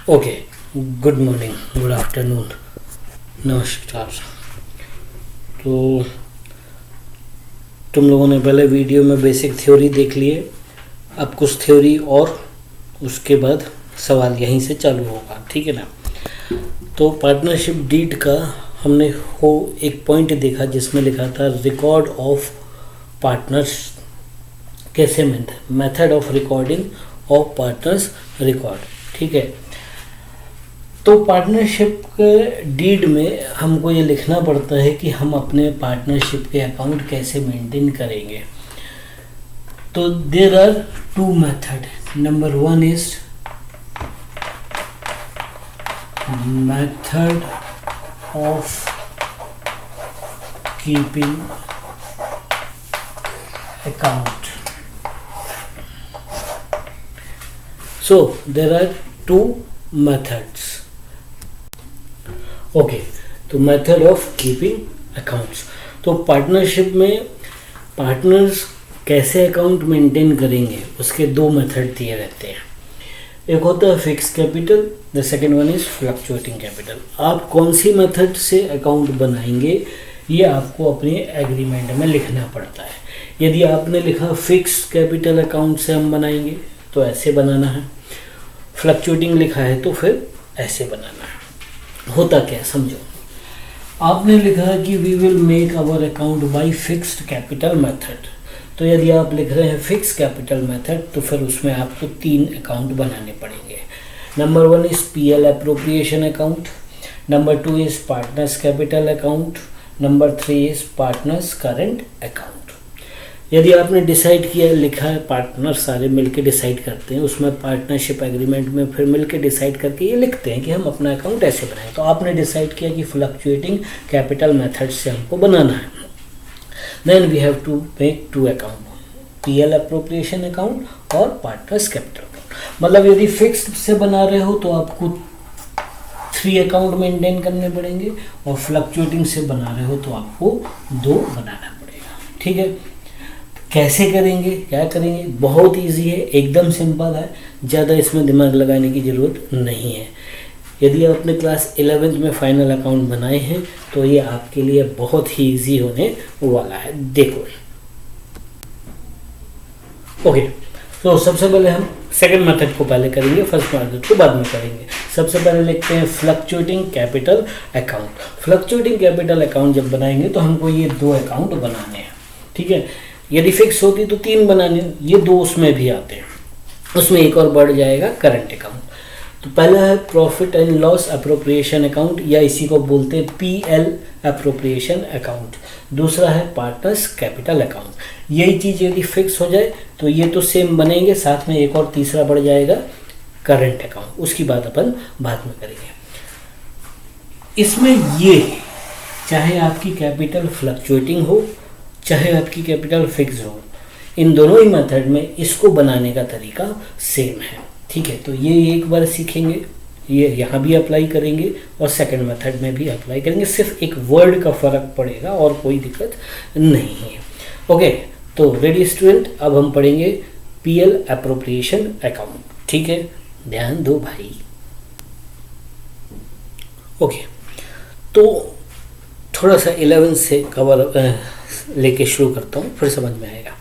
Okay, good morning, good afternoon, नमस्कार। तो तुम लोगों ने पहले वीडियो में बेसिक थ्योरी देख लिए, अब कुछ थ्योरी और उसके बाद सवाल यहीं से चालू होगा, ठीक है ना। तो पार्टनरशिप डीड का हमने एक पॉइंट देखा जिसमें लिखा था रिकॉर्ड ऑफ पार्टनर्स कैसे method of recording of partners record, ठीक है। तो पार्टनरशिप के डीड में हमको ये लिखना पड़ता है कि हम अपने पार्टनरशिप के अकाउंट कैसे मेंटेन करेंगे। तो there are two method. Number one is method of keeping account. So there are two methods. Okay, तो मेथड ऑफ कीपिंग अकाउंट्स। तो पार्टनरशिप में पार्टनर्स कैसे अकाउंट मेंटेन करेंगे उसके दो मेथड दिए रहते हैं। एक होता है fix capital, the second one is fluctuating capital. आप कौन सी मेथड से अकाउंट बनाएंगे ये आपको अपने एग्रीमेंट में लिखना पड़ता है। यदि आपने लिखा फिक्स कैपिटल अकाउंट से हम बनाएंगे तो ऐसे बनाना है, फ्लक्चुएटिंग लिखा है तो फिर ऐसे बनाना है। होता क्या समझो, आपने लिखा कि we will make our account by fixed capital method. तो यदि आप लिख रहे हैं फिक्स कैपिटल मेथड तो फिर उसमें आपको 3 अकाउंट बनाने पड़ेंगे। Number 1 is PL appropriation account, number 2 is partners capital account, number 3 is partners current account. यदि आपने डिसाइड किया, लिखा है पार्टनर सारे मिलके डिसाइड करते हैं, उसमें पार्टनरशिप एग्रीमेंट में फिर मिलके डिसाइड करके ये लिखते हैं कि हम अपना अकाउंट ऐसे बनाएं। तो आपने डिसाइड किया कि फ्लक्चुएटिंग कैपिटल मेथड से हमको बनाना है। Then we have to make 2 account, PL appropriation account और पार्टनर्स कैपिटल अकाउंट। मतलब यदि फिक्स्ड से बना रहे हो तो आपको 3 अकाउंट मेंटेन करने पड़ेंगे और फ्लक्चुएटिंग से बना रहे हो तो आपको 2 बनाना पड़ेगा, ठीक है। कैसे करेंगे, क्या करेंगे, बहुत इजी है, एकदम सिंपल है, ज़्यादा इसमें दिमाग लगाने की ज़रूरत नहीं है। यदि आपने क्लास 11th में फाइनल अकाउंट बनाए हैं तो ये आपके लिए बहुत ही इजी होने वाला है। देखो, ओके, तो सबसे पहले हम सेकंड मेथड को पहले करेंगे, फर्स्ट मेथड को बाद में करेंगे। सबसे पहले लिखते हैं fluctuating capital account. Fluctuating capital account जब बनाएंगे तो हमको ये 2 अकाउंट बनाने हैं, ठीक है। यदि फिक्स होती तो 3 बनाने, ये 2 उसमें भी आते हैं, उसमें एक और बढ़ जाएगा करंट अकाउंट। तो पहला है profit and loss appropriation account, या इसी को बोलते हैं पीएल एप्रोप्रिएशन अकाउंट। दूसरा है पार्टनर्स कैपिटल अकाउंट। यही चीज़ यदि फिक्स हो जाए तो ये तो सेम बनेंगे, साथ में एक और तीसरा बढ़ जाएगा करंट अकाउंट, उसकी बात अपन बाद में करेंगे। इसमें ये चाहे आपकी कैपिटल फ्लक्चुएटिंग हो चाहे आपकी कैपिटल फिक्स हो, इन दोनों ही मेथड में इसको बनाने का तरीका सेम है, ठीक है। तो ये एक बार सीखेंगे, ये यहाँ भी अप्लाई करेंगे और सेकंड मेथड में भी अप्लाई करेंगे, सिर्फ एक वर्ड का फ़र्क पड़ेगा और कोई दिक्कत नहीं है। ओके, तो रेडी स्टूडेंट, अब हम पढ़ेंगे पीएल एप्रोप्रिएशन अकाउंट, ठीक है, ध्यान दो भाई। ओके, तो थोड़ा सा 11 से कवर लेके शुरू करता हूँ, फिर समझ में आएगा।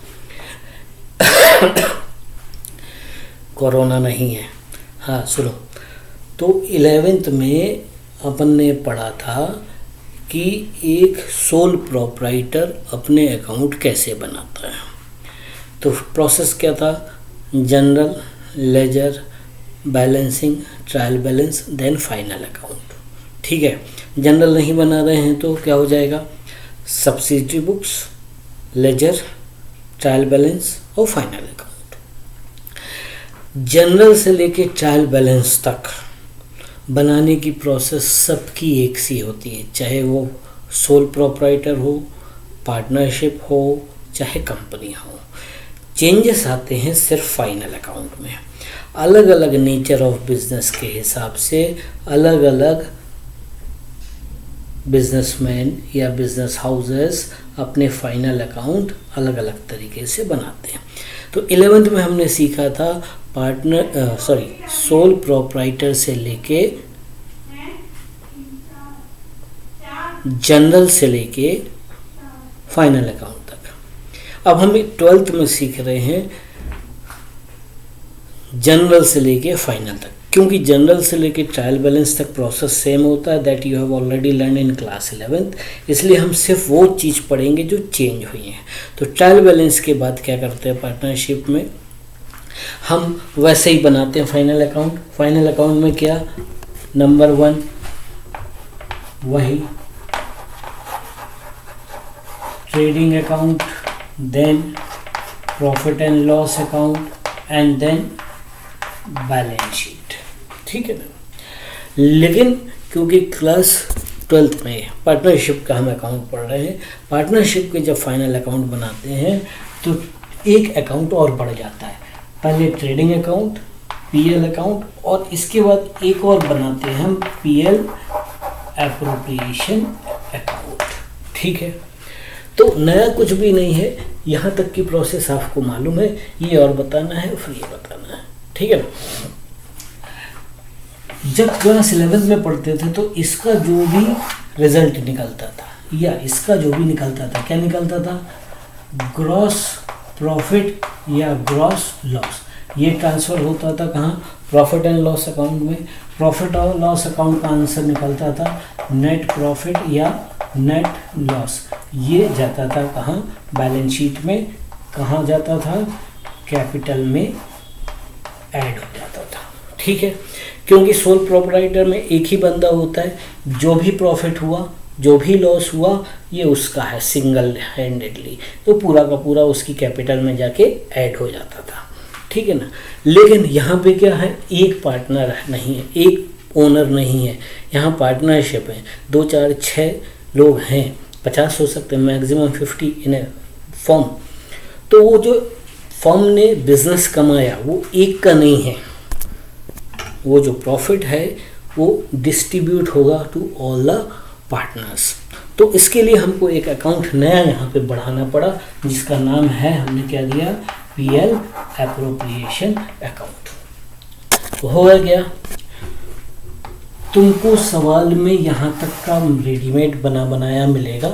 कोरोना नहीं है, हाँ सुनो। तो 11th में अपन ने पढ़ा था कि एक सोल प्रोप्राइटर अपने अकाउंट कैसे बनाता है। तो प्रोसेस क्या था, general, ledger, balancing, trial balance, then final account, ठीक है। जनरल नहीं बना रहे हैं तो क्या हो जाएगा, subsidiary books, ledger, trial balance और फाइनल अकाउंट। जनरल से लेके ट्रायल बैलेंस तक बनाने की प्रोसेस सबकी एक सी होती है, चाहे वो सोल प्रोप्राइटर हो, पार्टनरशिप हो, चाहे कंपनी हो। चेंजेस आते हैं सिर्फ फाइनल अकाउंट में। अलग अलग नेचर ऑफ बिजनेस के हिसाब से अलग अलग बिजनेसमैन या बिजनेस हाउसेस अपने फाइनल अकाउंट अलग अलग तरीके से बनाते हैं। तो 11th में हमने सीखा था सोल प्रोप्राइटर से लेके जनरल से लेके फाइनल अकाउंट तक। अब हम 12th में सीख रहे हैं जनरल से लेके फाइनल तक, क्योंकि जनरल से लेके ट्रायल बैलेंस तक प्रोसेस सेम होता है, that you have already learn in class 11th। इसलिए हम सिर्फ वो चीज़ पढ़ेंगे जो चेंज हुई है। तो ट्रायल बैलेंस के बाद क्या करते हैं पार्टनरशिप में, हम वैसे ही बनाते हैं फाइनल अकाउंट। फाइनल अकाउंट में क्या, नंबर 1 वही trading account, then profit and loss account, and then balance sheet, ठीक है ना। लेकिन क्योंकि क्लास 12th में पार्टनरशिप का हम अकाउंट पढ़ रहे हैं, पार्टनरशिप के जब फाइनल अकाउंट बनाते हैं तो एक अकाउंट और बढ़ जाता है। पहले ट्रेडिंग अकाउंट, पीएल अकाउंट, और इसके बाद एक और बनाते हैं हम पीएल एप्रोप्रिएशन अकाउंट, ठीक है। तो नया कुछ भी नहीं है, यहाँ तक की प्रोसेस आपको मालूम है, ये और बताना है फिर ये बताना है, ठीक है ना। जब क्लास 11 में पढ़ते थे तो इसका जो भी रिजल्ट निकलता था या इसका जो भी निकलता था, क्या निकलता था, ग्रॉस प्रॉफिट या ग्रॉस लॉस, ये ट्रांसफ़र होता था कहाँ, प्रॉफिट एंड लॉस अकाउंट में। प्रॉफिट और लॉस अकाउंट का आंसर निकलता था नेट प्रॉफिट या नेट लॉस, ये जाता था कहाँ, बैलेंस शीट में। कहाँ जाता था, कैपिटल में ऐड हो जाता था, ठीक है। क्योंकि सोल प्रोप्राइटर में एक ही बंदा होता है, जो भी प्रॉफिट हुआ जो भी लॉस हुआ ये उसका है सिंगल हैंडेडली, तो पूरा का पूरा उसकी कैपिटल में जाके ऐड हो जाता था, ठीक है ना। लेकिन यहाँ पे क्या है, एक पार्टनर नहीं है, एक ओनर नहीं है, यहाँ पार्टनरशिप है, 2 4 6 लोग हैं, 50 हो सकते हैं, मैक्सिमम 50 इन ए फॉर्म। तो वो जो फॉर्म ने बिजनेस कमाया वो एक का नहीं है, वो जो प्रॉफिट है वो डिस्ट्रीब्यूट होगा टू ऑल द पार्टनर्स। तो इसके लिए हमको एक अकाउंट नया यहाँ पे बढ़ाना पड़ा, जिसका नाम है, हमने क्या दिया, पीएल एप्रोप्रिएशन अकाउंट। तो हो गया, तुमको सवाल में यहाँ तक का रेडीमेड बना बनाया मिलेगा,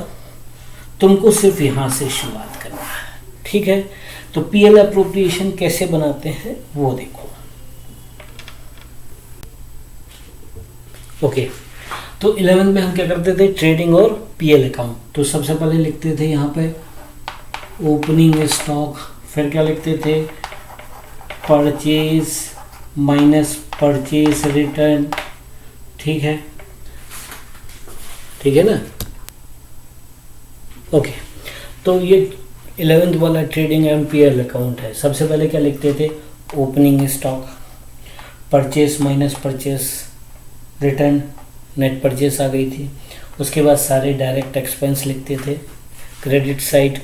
तुमको सिर्फ यहाँ से शुरुआत करना है, ठीक है। तो पीएल एप्रोप्रिएशन कैसे बनाते हैं वो देखो। ओके, तो 11 में हम क्या करते थे, ट्रेडिंग और पीएल अकाउंट। तो सबसे पहले लिखते थे यहाँ पे ओपनिंग स्टॉक, फिर क्या लिखते थे, परचेज माइनस परचेज रिटर्न, ठीक है, ठीक है ना। ओके, तो ये 11th वाला ट्रेडिंग एंड पीएल अकाउंट है। सबसे पहले क्या लिखते थे, opening stock, purchase minus purchase return, net purchase आ गई थी। उसके बाद सारे डायरेक्ट एक्सपेंस लिखते थे, credit side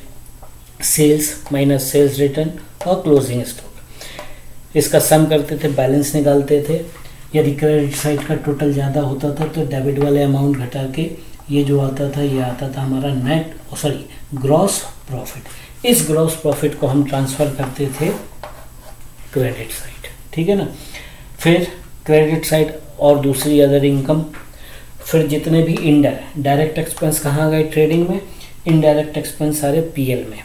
sales minus sales return और क्लोजिंग स्टॉक, इसका सम करते थे, बैलेंस निकालते थे। यदि क्रेडिट साइड का टोटल ज़्यादा होता था तो डेबिट वाले अमाउंट घटा के ये जो आता था, ये आता था हमारा ग्रॉस प्रॉफिट। इस ग्रॉस प्रॉफिट को हम ट्रांसफ़र करते थे क्रेडिट साइड, ठीक है ना। फिर क्रेडिट साइड और दूसरी अदर इनकम, फिर जितने भी डायरेक्ट एक्सपेंस कहाँ गए, ट्रेडिंग में, इनडायरेक्ट एक्सपेंस सारे पीएल में।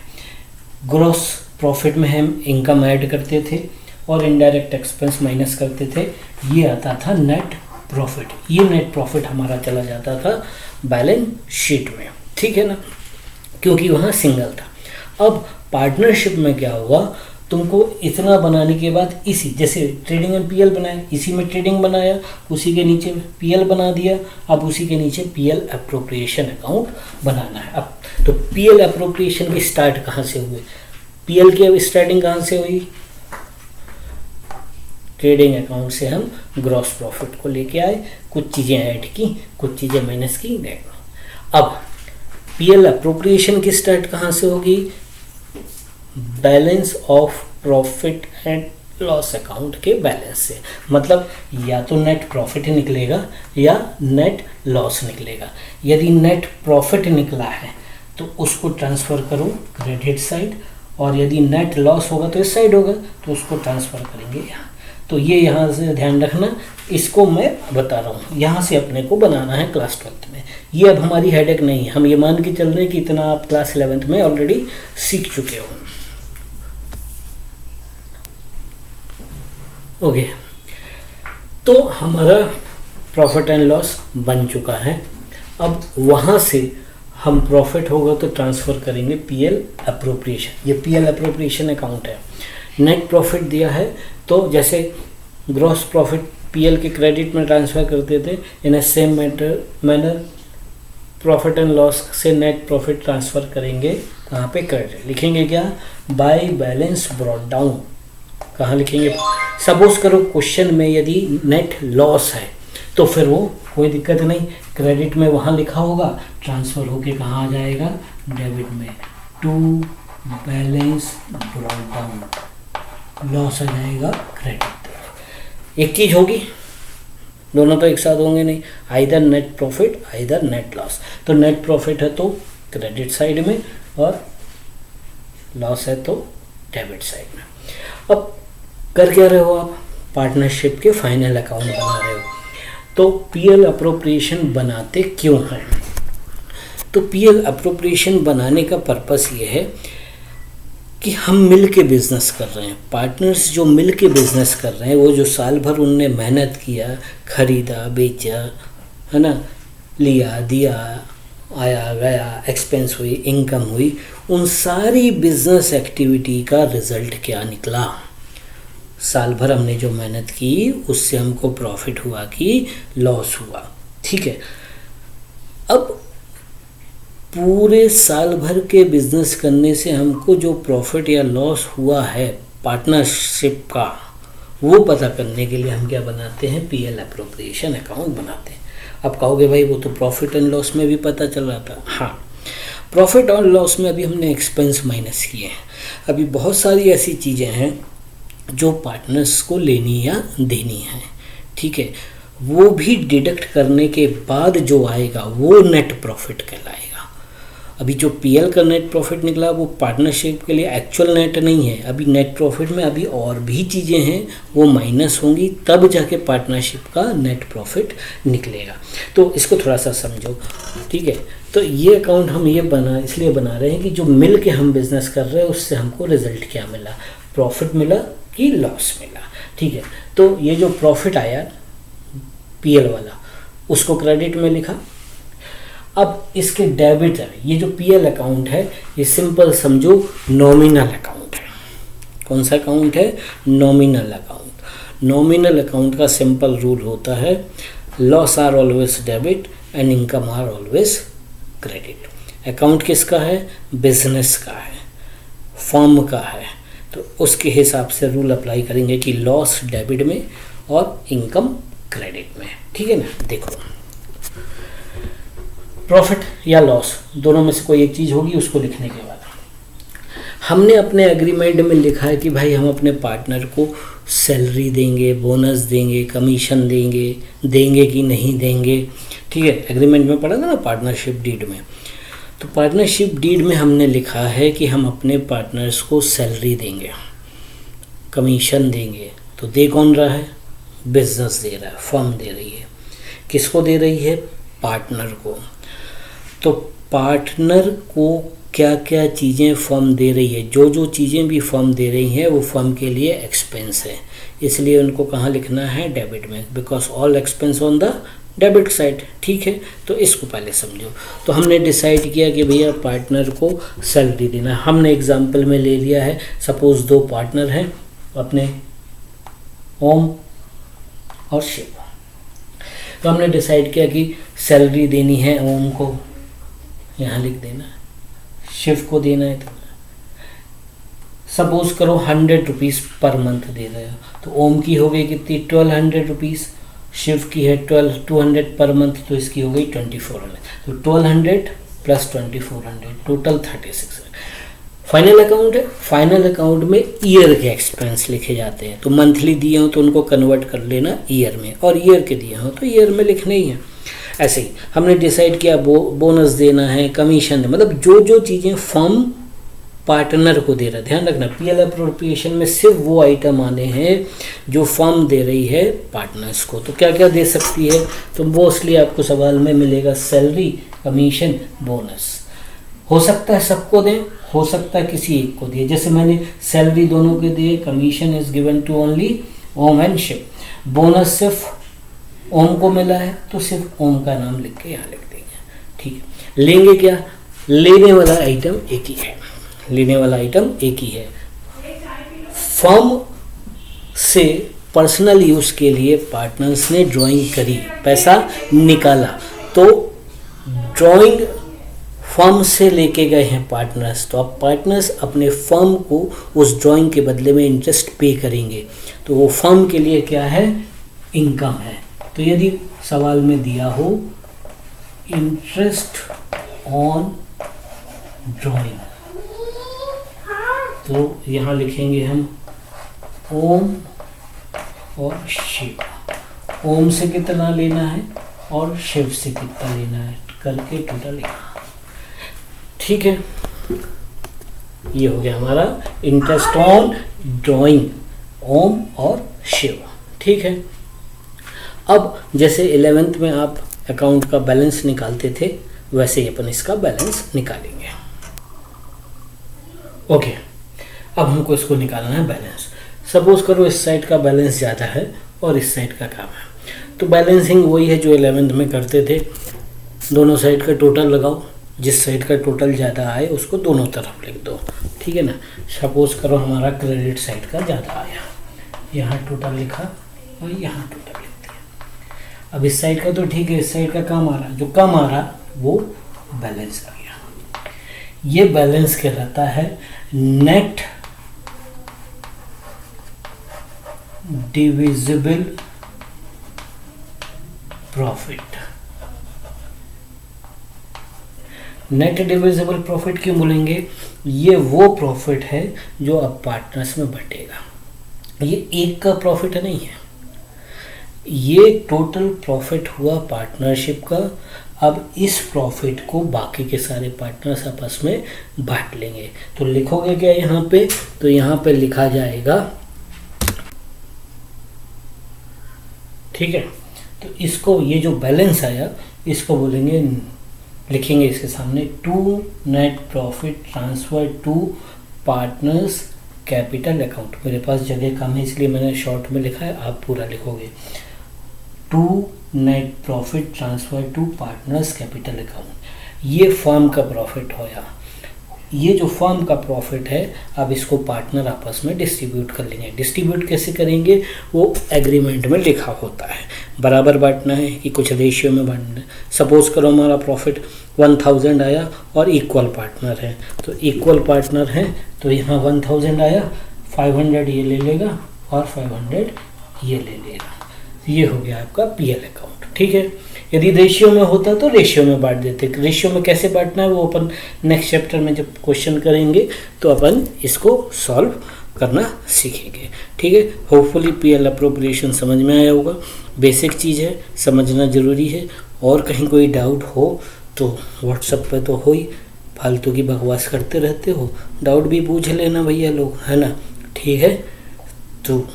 ग्रॉस प्रॉफिट में हम इनकम ऐड करते थे और इनडायरेक्ट एक्सपेंस माइनस करते थे, ये आता था नेट प्रॉफिट। ये नेट प्रॉफिट हमारा चला जाता था बैलेंस शीट में, ठीक है ना, क्योंकि वहाँ सिंगल था। अब पार्टनरशिप में क्या हुआ, तुमको इतना बनाने के बाद इसी, जैसे ट्रेडिंग एंड पीएल बनाया, इसी में ट्रेडिंग बनाया, उसी के नीचे पीएल बना दिया, अब उसी के नीचे पीएल एप्रोप्रिएशन अकाउंट बनाना है। अब तो पीएल एप्रोप्रिएशन की स्टार्ट कहाँ से हुई, पीएल की स्टार्टिंग कहाँ से हुई, ट्रेडिंग अकाउंट से हम ग्रॉस प्रॉफिट को लेके आए, कुछ चीज़ें ऐड की, कुछ चीज़ें माइनस की, देखो। अब पीएल एप्रोप्रिएशन की स्टार्ट कहाँ से होगी, balance of profit and loss account के बैलेंस से। मतलब या तो नेट प्रॉफिट निकलेगा या नेट लॉस निकलेगा। यदि नेट प्रॉफिट निकला है तो उसको ट्रांसफ़र करो क्रेडिट साइड और यदि नेट लॉस होगा तो इस साइड होगा, तो उसको ट्रांसफ़र करेंगे यहाँ। तो ये यहाँ से ध्यान रखना, इसको मैं बता रहा हूँ, यहाँ से अपने को बनाना है क्लास 12th में। ये अब हमारी हेडेक नहीं है, हम ये मान के चल रहे हैं कि इतना आप क्लास 11th में ऑलरेडी सीख चुके हो। ओके, तो हमारा प्रॉफिट एंड लॉस बन चुका है। अब वहाँ से हम प्रॉफिट होगा तो ट्रांसफ़र करेंगे पीएल अप्रोप्रिएशन। ये पीएल अप्रोप्रिएशन अकाउंट है। नेट प्रॉफिट दिया है तो जैसे ग्रॉस प्रॉफिट पीएल के क्रेडिट में ट्रांसफ़र करते थे, in a same manner profit and loss से नेट प्रॉफिट ट्रांसफ़र करेंगे कहाँ पे, क्रेडिट। लिखेंगे क्या, बाय बैलेंस ब्रॉट डाउन। कहाँ लिखेंगे, सपोज करो क्वेश्चन में यदि नेट लॉस है तो फिर वो कोई दिक्कत नहीं, क्रेडिट में वहाँ लिखा होगा, ट्रांसफ़र होके कहाँ आ जाएगा, डेबिट में, to balance brought down, loss आ जाएगा क्रेडिट। एक चीज़ होगी, दोनों तो एक साथ होंगे नहीं, either net profit either net loss. तो नेट प्रॉफिट है तो क्रेडिट साइड में और लॉस है तो डेबिट साइड में। अब कर क्या रहे हो आप, पार्टनरशिप के फाइनल अकाउंट बना रहे हो। तो पीएल अप्रोप्रिएशन बनाते क्यों हैं, तो पीएल अप्रोप्रिएशन बनाने का पर्पस ये है कि हम मिल के बिज़नेस कर रहे हैं। पार्टनर्स जो मिल के बिज़नेस कर रहे हैं, वो जो साल भर उनने मेहनत किया, खरीदा बेचा, है ना, लिया दिया, आया गया, एक्सपेंस हुई, इनकम हुई, उन सारी बिजनेस एक्टिविटी का रिजल्ट क्या निकला। साल भर हमने जो मेहनत की उससे हमको प्रॉफिट हुआ कि लॉस हुआ, ठीक है। अब पूरे साल भर के बिजनेस करने से हमको जो प्रॉफिट या लॉस हुआ है पार्टनरशिप का, वो पता करने के लिए हम क्या बनाते हैं, पीएल अप्रोप्रिएशन अकाउंट बनाते हैं। अब कहोगे भाई वो तो प्रॉफिट एंड लॉस में भी पता चल रहा था। हाँ, प्रॉफिट और लॉस में अभी हमने एक्सपेंस माइनस किए हैं। अभी बहुत सारी ऐसी चीज़ें हैं जो पार्टनर्स को लेनी या देनी है, ठीक है, वो भी डिडक्ट करने के बाद जो आएगा वो नेट प्रॉफिट कहलाएगा। अभी जो पीएल का नेट प्रॉफिट निकला वो पार्टनरशिप के लिए एक्चुअल नेट नहीं है। अभी नेट प्रॉफिट में अभी और भी चीज़ें हैं, वो माइनस होंगी, तब जाके पार्टनरशिप का नेट प्रॉफिट निकलेगा। तो इसको थोड़ा सा समझो, ठीक है। तो ये अकाउंट हम ये इसलिए बना रहे हैं कि जो मिल के हम बिज़नेस कर रहे हैं उससे हमको रिजल्ट क्या मिला, प्रॉफिट मिला कि लॉस मिला, ठीक है। तो ये जो प्रॉफिट आया पीएल वाला, उसको क्रेडिट में लिखा। अब इसके डेबिट है, ये जो पीएल अकाउंट है ये सिंपल समझो नॉमिनल अकाउंट है। कौन सा अकाउंट है, नॉमिनल अकाउंट। नॉमिनल अकाउंट का सिंपल रूल होता है, loss are always debit and income are always credit. Account किसका है, बिजनेस का है, फर्म का है, तो उसके हिसाब से रूल अप्लाई करेंगे कि लॉस डेबिट में और इनकम क्रेडिट में, ठीक है ना। देखो, प्रॉफिट या लॉस दोनों में से कोई एक चीज़ होगी, उसको लिखने के बाद हमने अपने एग्रीमेंट में लिखा है कि भाई हम अपने पार्टनर को सैलरी देंगे, बोनस देंगे, कमीशन देंगे कि नहीं देंगे, ठीक है। एग्रीमेंट में पढ़ा था ना पार्टनरशिप डीड में। तो पार्टनरशिप डीड में हमने लिखा है कि हम अपने पार्टनर्स को सैलरी देंगे, कमीशन देंगे। तो दे कौन रहा है, बिजनेस दे रहा है, फर्म दे रही है। किसको दे रही है, पार्टनर को। तो पार्टनर को क्या क्या चीज़ें फर्म दे रही है, जो जो चीज़ें भी फर्म दे रही हैं वो फर्म के लिए एक्सपेंस है, इसलिए उनको कहाँ लिखना है, डेबिट में, because all expense on the debit side, ठीक है। तो इसको पहले समझो। तो हमने डिसाइड किया कि भैया पार्टनर को सैलरी देना। हमने एग्जांपल में ले लिया है, सपोज दो पार्टनर हैं अपने, ओम और शिव। तो हमने डिसाइड किया कि सैलरी देनी है ओम को, यहाँ लिख देना, शिव को देना है। तो सपोज करो 100 रुपीज़ पर मंथ दे रहे हो, तो ओम की हो गई कितनी, 1200 रुपीज़, शिव की है 200 पर मंथ, तो इसकी हो गई 2400। तो 1200 प्लस 2400 टोटल 3600। फाइनल अकाउंट है, फाइनल अकाउंट में ईयर के एक्सपेंस लिखे जाते हैं। तो मंथली दिए हो तो उनको कन्वर्ट कर लेना ईयर में, और ईयर के दिए हो तो ईयर में लिखने ही है। ऐसे ही हमने डिसाइड किया बोनस देना है, कमीशन, मतलब जो जो चीज़ें फर्म पार्टनर को दे रहा है। ध्यान रखना पीएल अप्रोप्रिएशन में सिर्फ वो आइटम आने हैं जो फर्म दे रही है पार्टनर्स को। तो क्या क्या दे सकती है, तो मोस्टली आपको सवाल में मिलेगा सैलरी, कमीशन, बोनस। हो सकता है सबको दें, हो सकता है किसी एक को दिए, जैसे मैंने सैलरी दोनों के दिए, commission is given to only Om and Shiv, bonus सिर्फ ओम को मिला है तो सिर्फ ओम का नाम लिख के यहाँ लिख देंगे। ठीक है, लेंगे क्या, लेने वाला आइटम एक ही है, लेने वाला आइटम एक ही है। फर्म से पर्सनल यूज के लिए पार्टनर्स ने ड्राइंग करी, पैसा निकाला, तो ड्राइंग फर्म से लेके गए हैं पार्टनर्स, तो अब पार्टनर्स अपने फर्म को उस ड्राइंग के बदले में इंटरेस्ट पे करेंगे, तो वो फर्म के लिए क्या है, इनकम है। तो यदि सवाल में दिया हो इंटरेस्ट ऑन ड्राइंग, तो यहाँ लिखेंगे हम ओम और शिव। ओम से कितना लेना है और शिव से कितना लेना है करके टोटल यहाँ। ठीक है, ये हो गया हमारा इंटरेस्ट ऑन ड्राइंग, ओम और शिव। ठीक है, अब जैसे 11th में आप अकाउंट का बैलेंस निकालते थे वैसे ही अपन इसका बैलेंस निकालेंगे। ओके, अब हमको इसको निकालना है बैलेंस। सपोज करो इस साइड का बैलेंस ज़्यादा है और इस साइड का कम है, तो बैलेंसिंग वही है जो 11th में करते थे, दोनों साइड का टोटल लगाओ, जिस साइड का टोटल ज़्यादा आए उसको दोनों तरफ लिख दो। ठीक है ना, सपोज करो हमारा क्रेडिट साइड का ज़्यादा आया, यहाँ टोटल लिखा और यहाँ टोटल लिख दिया। अब इस साइड का तो ठीक है, इस साइड का कम आ रहा, जो कम आ रहा वो बैलेंस आ गया। ये बैलेंस कहलाता है net divisible profit. Net divisible profit क्यों बोलेंगे, ये वो प्रॉफिट है जो अब पार्टनर्स में बटेगा। ये एक का प्रॉफिट नहीं है, ये टोटल प्रॉफिट हुआ पार्टनरशिप का। अब इस प्रॉफिट को बाकी के सारे पार्टनर्स आपस में बांट लेंगे। तो लिखोगे क्या यहाँ पे, तो यहाँ पे लिखा जाएगा, ठीक है, तो इसको ये जो बैलेंस आया इसको बोलेंगे, लिखेंगे इसके सामने to net profit transfer to partners capital account. मेरे पास जगह कम है इसलिए मैंने शॉर्ट में लिखा है, आप पूरा लिखोगे। To net profit transfer to partners capital account, ये फर्म का प्रॉफिट होया। ये जो फर्म का प्रॉफिट है अब इसको पार्टनर आपस में डिस्ट्रीब्यूट कर लेंगे। डिस्ट्रीब्यूट कैसे करेंगे, वो एग्रीमेंट में लिखा होता है, बराबर बांटना है कि कुछ रेशियो में बांटना है। सपोज करो हमारा प्रॉफिट 1000 आया और इक्वल पार्टनर है, तो इक्वल पार्टनर है तो यहाँ 1000 आया, 500 ये ले लेगा और 500 ये ले लेगा। ये हो गया आपका पीएल अकाउंट। ठीक है, यदि रेशियो में होता तो रेशियो में बांट देते। रेशियो में कैसे बांटना है वो अपन नेक्स्ट चैप्टर में जब क्वेश्चन करेंगे तो अपन इसको सॉल्व करना सीखेंगे। ठीक है, होपफुली पीएल अप्रोप्रिएशन समझ में आया होगा। बेसिक चीज़ है, समझना ज़रूरी है। और कहीं कोई डाउट हो तो व्हाट्सएप पे तो हो ही, फालतू की बकवास करते रहते हो, डाउट भी पूछ लेना भैया लोग, है ना। ठीक है, तो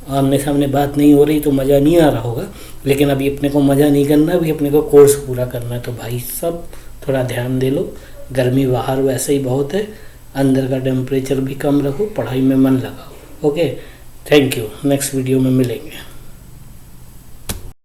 आमने सामने बात नहीं हो रही तो मज़ा नहीं आ रहा होगा, लेकिन अभी अपने को मज़ा नहीं करना, अभी अपने को कोर्स पूरा करना है। तो भाई सब थोड़ा ध्यान दे लो, गर्मी बाहर वैसे ही बहुत है, अंदर का टेम्परेचर भी कम रखो, पढ़ाई में मन लगाओ। Okay, thank you, next video में मिलेंगे।